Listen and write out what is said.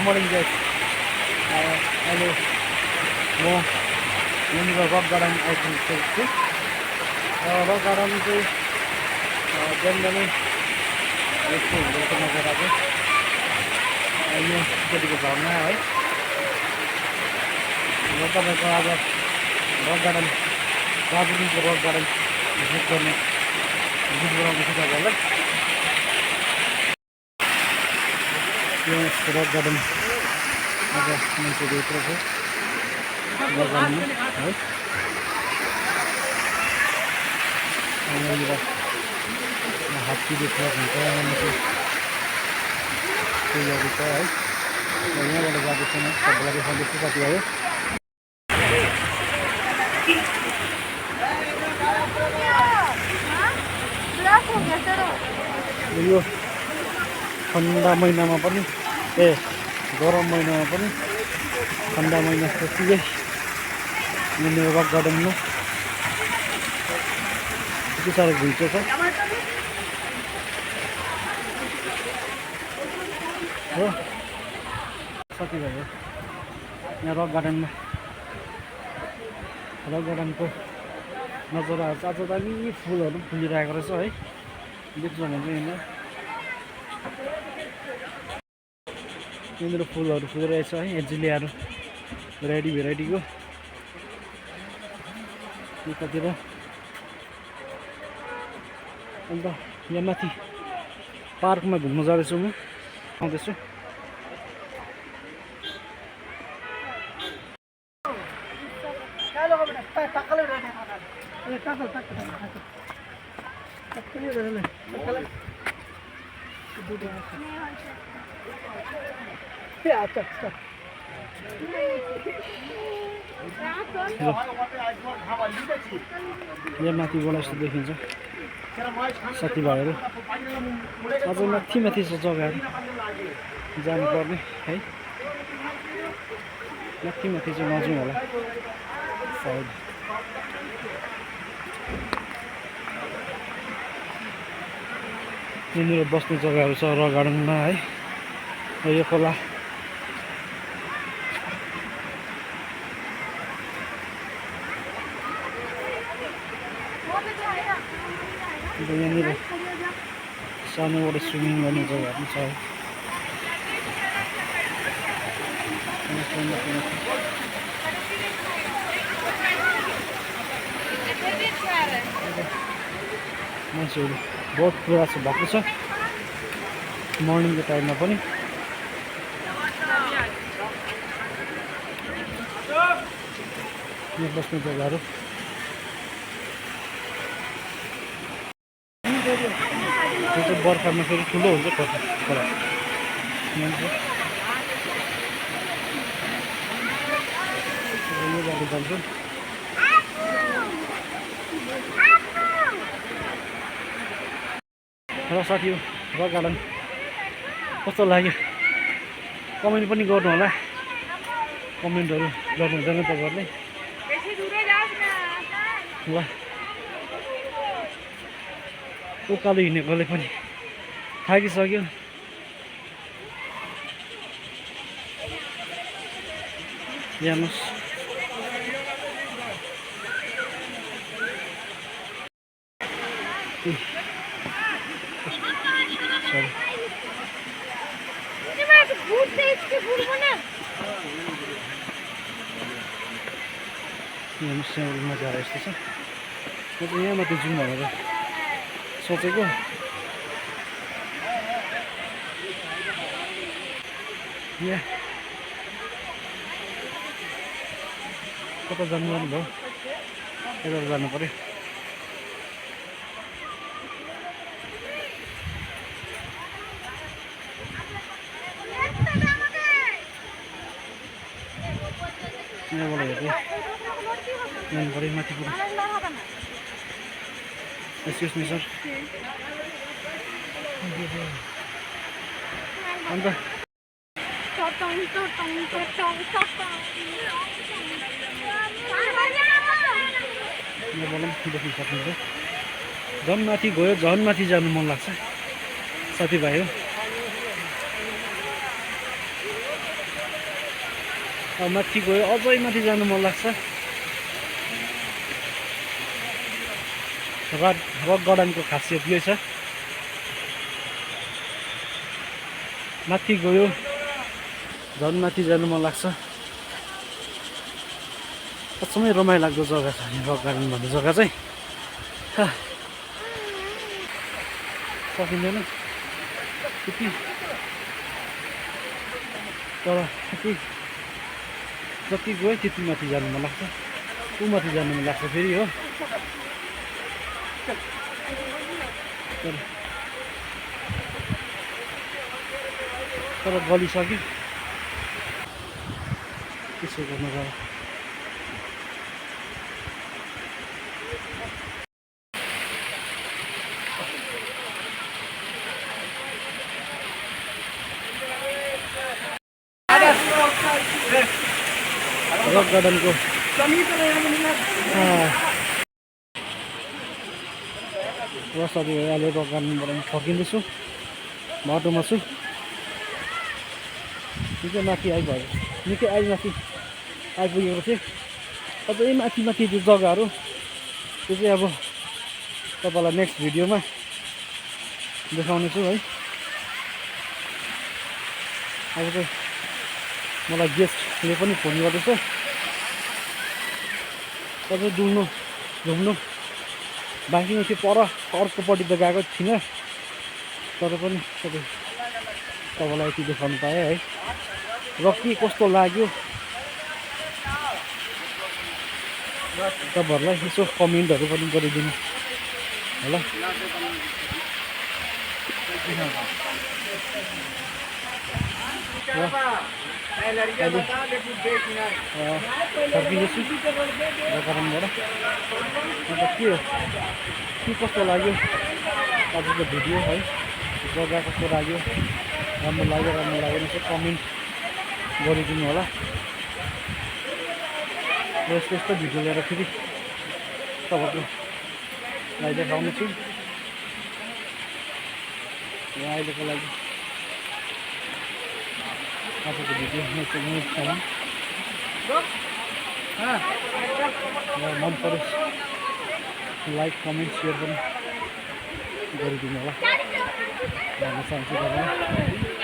Morning guys अहिले म यहाँनिर रक गार्डन आइपुगेको छु र रक गार्डन चाहिँ बिहान यस्तो हुँदो रहेछ नजरा चाहिँ यो केटीको झर्ना है र तपाईँको आज रक गार्डन दार्जिलिङको रक गार्डन भिजिट गराउँदैछु तपाईँहरूलाई यो रक गार्डन आज मान्छे भित्र छ रक गार्डनमा है यहाँनिर हात्ती देख्न हुन्छ मान्छे फुलहरू छ है र यहाँबाट जाँदैछु म तपाईँलाई देखाउँदैछु साथीभाइ यो ठन्डा महिनामा पनि गरम महिनामा पनि ठन्डा महिना जतिकै यहाँनिर रक गार्डनमा यति साह्रो घुइँचो छ हो साथीभाइ यहाँ रक गार्डनको नजराहरू चाहिँ आज दामी फुलहरू फुलिरहेको रहेछ है देख्छ भने यहाँनिर फुलहरू फुलिरहेछ है एजिलियाहरू भेराइटीको यतातिर अन्त यहाँ माथि पार्कमा घुम्न जाँदैछु म आउँदैछु यहाँ माथिबाट यस्तो देखिन्छ साथीभाइहरू अझ माथि छ जग्गाहरू जानुपर्ने है माथि चाहिँ नजाउँ होला सायद यहाँनिर बस्ने जग्गाहरू छ रक गार्डनमा है यो खोला यहाँनिर सानोबाट स्विमिङ गर्ने जग्गाहरू छ मान्छेहरू बहुत पुरा भएको छ मर्निङको टाइममा पनि यहाँ बस्ने जग्गाहरू त्यो चाहिँ बर्खामा फेरि ठुलो हुन्छ खोला यो बाटो जान्छु र साथी रक गार्डन कस्तो लाग्यो कमेन्ट पनि गर्नु होला कमेन्टहरू गर्नु हुँदैन तपाईँहरूले ल उकालो हिँडेकोले पनि थाकिसक्यो हेर्नुहोस् मजा आयो यस्तो छ म त यहाँ मात्रै जाउँ भनेर सोचेको यहाँ कता जानु भयो यता जानु पर्यो यहाँबाट हेर्दै जानु पर्यो माथि पुरा एक्सक्युज मी सर अन्त यहाँबाट देख्न सक्नुहुन्छ झन् माथि गयो झन् माथि जानु मन लाग्छ साथीभाइ हो माथि गयो अझै माथि जानु मन लाग्छ। रक गार्डनको खासियत यो छ, माथि गयो झन् माथि जानु मन लाग्छ। अचम्मै रमाइलो जग्गा छ रक गार्डन भन्ने जग्गा चाहिँ। सकिँदैन त्यति, तर जति गयो त्यति माथि जानु मन लाग्छ। ऊ माथि जानु मन लाग्छ फेरि हो। तर गलिसक्यो त्यसो गर्नु गयो। रक गार्डनको रसरी अहिले रक गार्डनबाट फर्किँदैछु, बाटोमा छु। निकै माथि आइभयो, निकै माथि आइपुगेको थिएँ। अझै माथि माथि त्यो जग्गाहरू त्यो चाहिँ अब तपाईँलाई नेक्स्ट भिडियोमा देखाउने छु है। अब चाहिँ मलाई गेस्टले पनि फोन गर्दैछ, अझै घुम्नु बाँकी नै थियो। पर अर्कोपट्टि त गएको थिइनँ, तर पनि तपाईँलाई यति देखाउनु पाएँ है। र के कस्तो लाग्यो तपाईँहरूलाई यसो कमेन्टहरू पनि गरिदिनु होला। फर्किँदैछु कारणबाट। अन्त के कस्तो लाग्यो आजको भिडियो है, जग्गा कस्तो लाग्यो, राम्रो लागेन यसो कमेन्ट गरिदिनु होला। यस्तो भिडियो लिएर फेरि तपाईँलाई देखाउने छु। अहिलेको लागि आजको भिडियो मन पऱ्यो लाइक कमेन्ट सेयर पनि गरिदिनु होला भन्न चाहन्छु तपाईँलाई।